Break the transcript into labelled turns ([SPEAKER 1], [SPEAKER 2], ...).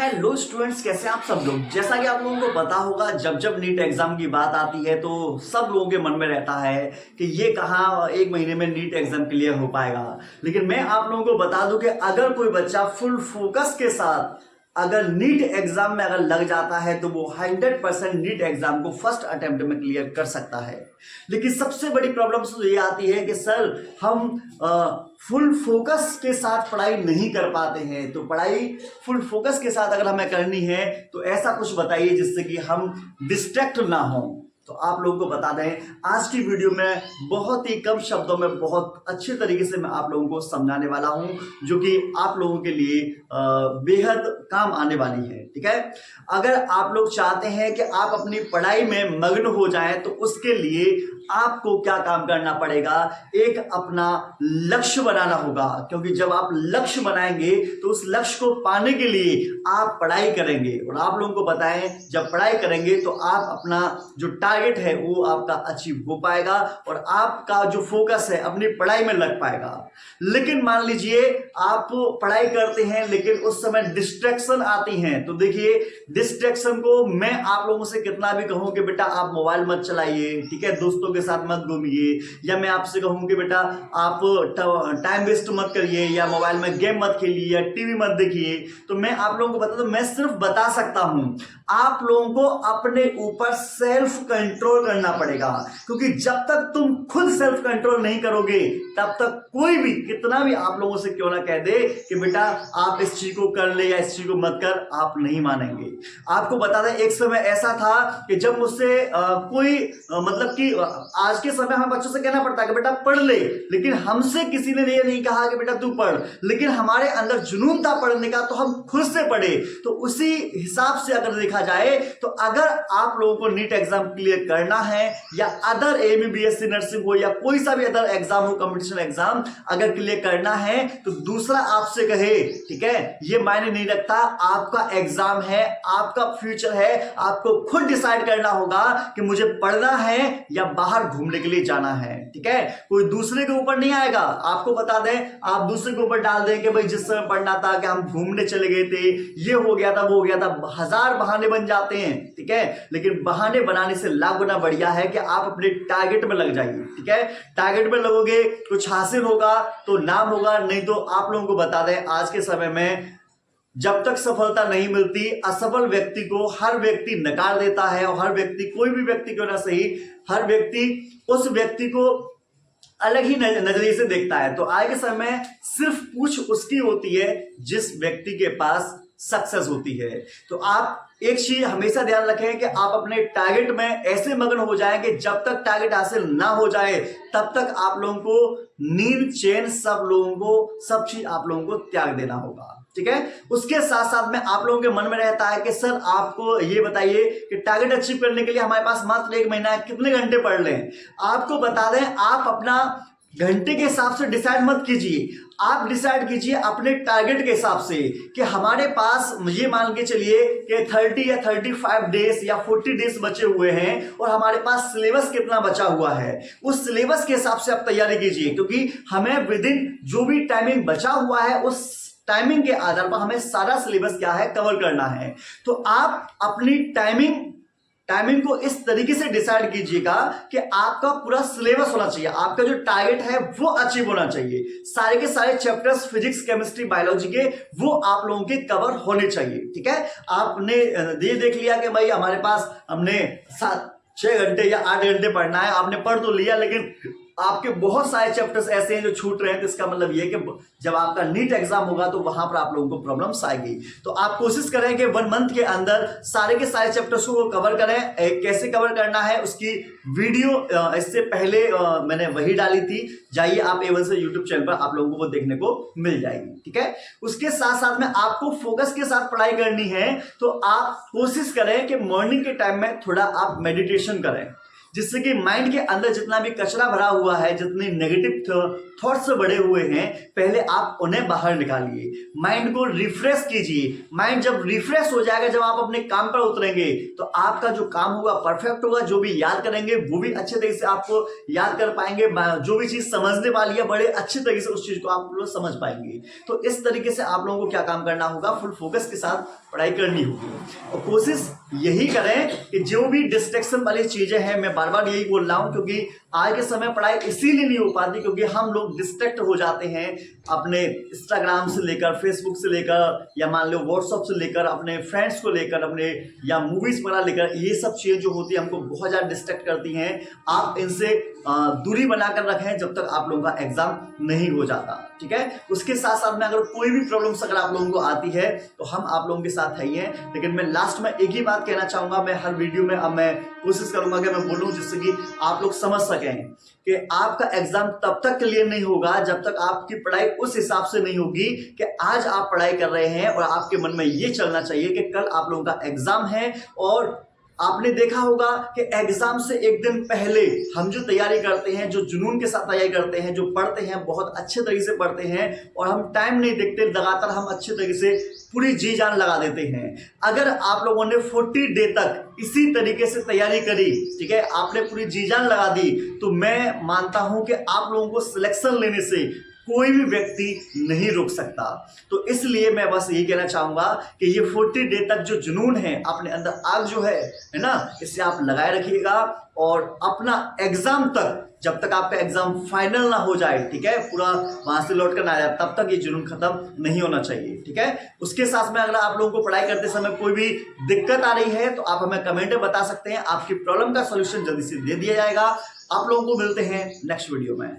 [SPEAKER 1] Hello students, कैसे हैं आप सब लोग। जैसा कि आप लोगों को पता होगा, जब जब नीट एग्जाम की बात आती है तो सब लोगों के मन में रहता है कि ये कहाँ एक महीने में नीट एग्जाम क्लियर हो पाएगा। लेकिन मैं आप लोगों को बता दूं कि अगर कोई बच्चा फुल फोकस के साथ अगर नीट एग्जाम में अगर लग जाता है तो वो 100% नीट एग्जाम को फर्स्ट अटेम्प्ट में क्लियर कर सकता है। लेकिन सबसे बड़ी प्रॉब्लम तो ये आती है कि सर हम फुल फोकस के साथ पढ़ाई नहीं कर पाते हैं। तो पढ़ाई फुल फोकस के साथ अगर हमें करनी है तो ऐसा कुछ बताइए जिससे कि हम डिस्ट्रैक्ट ना हो। तो आप लोगों को बता दें, आज की वीडियो में बहुत ही कम शब्दों में बहुत अच्छे तरीके से मैं आप लोगों को समझाने वाला हूं, जो कि आप लोगों के लिए बेहद काम आने वाली है। ठीक है, अगर आप लोग चाहते हैं कि आप अपनी पढ़ाई में मग्न हो जाएं तो उसके लिए आपको क्या काम करना पड़ेगा, एक अपना लक्ष्य बनाना होगा। क्योंकि जब आप लक्ष्य बनाएंगे तो उस लक्ष्य को पाने के लिए आप पढ़ाई करेंगे। और आप लोगों को बताएं, जब पढ़ाई करेंगे तो आप अपना जो टारगेट है वो आपका अचीव हो पाएगा और आपका जो फोकस है अपनी पढ़ाई में लग पाएगा। लेकिन मान लीजिए आप पढ़ाई करते हैं लेकिन उस समय डिस्ट्रैक्शन आती हैं, तो देखिए डिस्ट्रैक्शन को मैं आप लोगों से कितना भी कहूं कि बेटा आप मोबाइल मत चलाइए, ठीक है, दोस्तों के साथ मत घूमिए, या मैं आपसे कहूं कि बेटा आप टाइम वेस्ट मत करिए, या मोबाइल में गेम मत खेलिए, या टीवी मत देखिए, तो मैं आप लोगों को बता दूं, मैं सिर्फ बता सकता हूं। आप लोगों को अपने ऊपर सेल्फ कंट्रोल करना पड़ेगा। क्योंकि जब तक तुम खुद सेल्फ कंट्रोल नहीं करोगे तब तक कोई भी कितना भी आप लोगों से क्यों ना कह दे कि बेटा आप इस चीज को कर ले या इस चीज को मत कर, आप नहीं मानेंगे। आपको बता दें, एक समय ऐसा था कि जब मुझसे कोई मतलब कि आज के समय हमें बच्चों से कहना पड़ता है कि बेटा पढ़ ले, लेकिन हमसे किसी ने ये नहीं कहा कि बेटा तू पढ़। लेकिन हमारे अंदर जुनून था पढ़ने का तो हम खुद से पढ़े। तो उसी हिसाब से अगर देखा जाए तो अगर आप लोगों को नीट एग्जाम क्लियर करना है या अदर एमबीबीएस नर्सिंग हो या कोई सा भी अदर एग्जाम हो, कंपटीशन एग्जाम अगर क्लियर करना है तो दूसरा आपसे कहे, ठीक है, ये मायने नहीं रखता। आपका एग्जाम है, आपका फ्यूचर है, आपको खुद डिसाइड करना होगा कि मुझे पढ़ना है या बाहर घूमने के लिए जाना है। ठीक है, कोई दूसरे के ऊपर नहीं आएगा। आपको बता दें, आप दूसरे के ऊपर डाल दें कि भाई जिस समय पढ़ना था कि हम घूमने चले गए थे, ये हो गया था, वो हो गया था, हजार बहाने बन जाते हैं। ठीक है, लेकिन बहाने बनाने से लाख गुना बढ़िया है कि आप अपने टारगेट में लग जाइए। ठीक है, टारगेट में लगोगे, कुछ हासिल होगा तो नाम होगा, नहीं तो आप लोगों को बता दें, आज के समय में जब तक सफलता नहीं मिलती, असफल व्यक्ति को हर व्यक्ति नकार देता है। और हर व्यक्ति, कोई भी व्यक्ति क्यों ना सही, हर व्यक्ति उस व्यक्ति को अलग ही नजरिए से देखता है। तो आज के समय सिर्फ पूछ उसकी होती है जिस व्यक्ति के पास सक्सेस होती है। तो आप एक चीज हमेशा ध्यान रखें कि आप अपने टारगेट में ऐसे मग्न हो जाएं कि जब तक टारगेट हासिल ना हो जाए तब तक आप लोगों को नींद, चैन, सब लोगों को सब चीज आप लोगों को त्याग देना होगा। ठीक है, उसके साथ साथ में आप लोगों के मन में रहता है कि सर आपको ये बताइए कि टारगेट अचीव करने के लिए हमारे पास मात्र 1 महीना है, कितने घंटे पढ़ लें। आपको बता दें, आप अपना घंटे के हिसाब से डिसाइड मत कीजिए, आप डिसाइड कीजिए अपने टारगेट के हिसाब से कि हमारे पास ये मान के चलिए कि 30 या 35 डेज या 40 डेज बचे हुए हैं और हमारे पास सिलेबस कितना बचा हुआ है, उस सिलेबस के हिसाब से आप तैयारी कीजिए। क्योंकि हमें विद इन जो भी टाइमिंग बचा हुआ है उस टाइमिंग के आधार पर हमें सारा सिलेबस क्या है कवर करना है। तो आप अपनी टाइमिंग को इस तरीके से डिसाइड कीजिएगा कि आपका पूरा सिलेबस होना चाहिए, आपका जो टारगेट है वो अचीव होना चाहिए। सारे के सारे चैप्टर्स फिजिक्स, केमिस्ट्री, बायोलॉजी के वो आप लोगों के कवर होने चाहिए। ठीक है, आपने ये देख लिया कि भाई हमारे पास हमने 6 घंटे या 8 घंटे पढ़ना है, आपने पढ़ तो लिया लेकिन आपके बहुत सारे चैप्टर्स ऐसे हैं जो छूट रहे हैं। तो इसका मतलब ये कि जब आपका नीट एग्जाम होगा तो वहां पर आप लोगों को प्रॉब्लम्स आएगी। तो आप कोशिश करें कि 1 मंथ के अंदर सारे के सारे चैप्टर्स को कवर करें। कैसे कवर करना है उसकी वीडियो इससे पहले मैंने वही डाली थी, जाइए आप A1 से यूट्यूब चैनल पर आप लोगों को देखने को मिल जाएगी। ठीक है, उसके साथ साथ में आपको फोकस के साथ पढ़ाई करनी है तो आप कोशिश करें कि मॉर्निंग के टाइम में थोड़ा आप मेडिटेशन करें। जिससे कि माइंड के अंदर जितना भी कचरा भरा हुआ है, जितने नेगेटिव थॉट्स बड़े हुए हैं, पहले आप उन्हें बाहर निकालिए, माइंड को रिफ्रेश कीजिए। माइंड जब रिफ्रेश हो जाएगा, जब आप अपने काम पर उतरेंगे, तो आपका जो काम होगा परफेक्ट होगा। जो भी याद करेंगे वो भी अच्छे तरीके से आपको याद कर पाएंगे। जो भी चीज समझने वाली है, बड़े अच्छे तरीके से उस चीज को आप लोग समझ पाएंगे। तो इस तरीके से आप लोगों को क्या काम करना होगा, फुल फोकस के साथ पढ़ाई करनी होगी। और कोशिश यही करें कि जो भी डिस्ट्रैक्शन वाली चीजें हैं, मैं बार बार यही बोल रहा हूं, क्योंकि आज के समय पढ़ाई इसीलिए नहीं हो पाती क्योंकि हम लोग डिस्ट्रैक्ट हो जाते हैं अपने इंस्टाग्राम से लेकर, फेसबुक से लेकर, या मान लो व्हाट्सएप से लेकर, अपने फ्रेंड्स को लेकर, अपने या मूवीज वगैरह लेकर। ये सब चीजें जो होती है हमको बहुत ज्यादा डिस्ट्रैक्ट करती हैं। आप इनसे दूरी बनाकर रखें जब तक आप लोगों का एग्जाम नहीं हो जाता, ठीक है। उसके साथ साथ में अगर कोई भी प्रॉब्लम्स अगर आप लोगों को आती है तो हम आप लोगों के साथ है ही हैं। लेकिन मैं लास्ट में एक ही बात कहना चाहूंगा, मैं हर वीडियो में अब मैं कोशिश करूंगा कि मैं बोलूं जिससे कि आप लोग समझ सकें कि आपका एग्जाम तब तक क्लियर नहीं होगा जब तक आपकी पढ़ाई उस हिसाब से नहीं होगी कि आज आप पढ़ाई कर रहे हैं और आपके मन में ये चलना चाहिए कि कल आप लोगों का एग्जाम है। और आपने देखा होगा कि एग्जाम से एक दिन पहले हम जो तैयारी करते हैं, जो जुनून के साथ तैयारी करते हैं, जो पढ़ते हैं, बहुत अच्छे तरीके से पढ़ते हैं और हम टाइम नहीं देखते, लगातार हम अच्छे तरीके से पूरी जी जान लगा देते हैं। अगर आप लोगों ने 40 डे तक इसी तरीके से तैयारी करी, ठीक है, आपने पूरी जी जान लगा दी, तो मैं मानता हूं कि आप लोगों को सिलेक्शन लेने से कोई भी व्यक्ति नहीं रोक सकता। तो इसलिए मैं बस यही कहना चाहूंगा कि ये 40 डे तक जो जुनून है, अपने अंदर आग जो है ना, इसे आप लगाए रखिएगा और अपना एग्जाम तक, जब तक आपका एग्जाम फाइनल ना हो जाए, ठीक है, पूरा वहां से लौट कर ना आ जाए, तब तक ये जुनून खत्म नहीं होना चाहिए, ठीक है। उसके साथ में अगर आप लोगों को पढ़ाई करते समय कोई भी दिक्कत आ रही है तो आप हमें कमेंट में बता सकते हैं। आपकी प्रॉब्लम का सोल्यूशन जल्दी से दे दिया जाएगा। आप लोगों को मिलते हैं नेक्स्ट वीडियो में।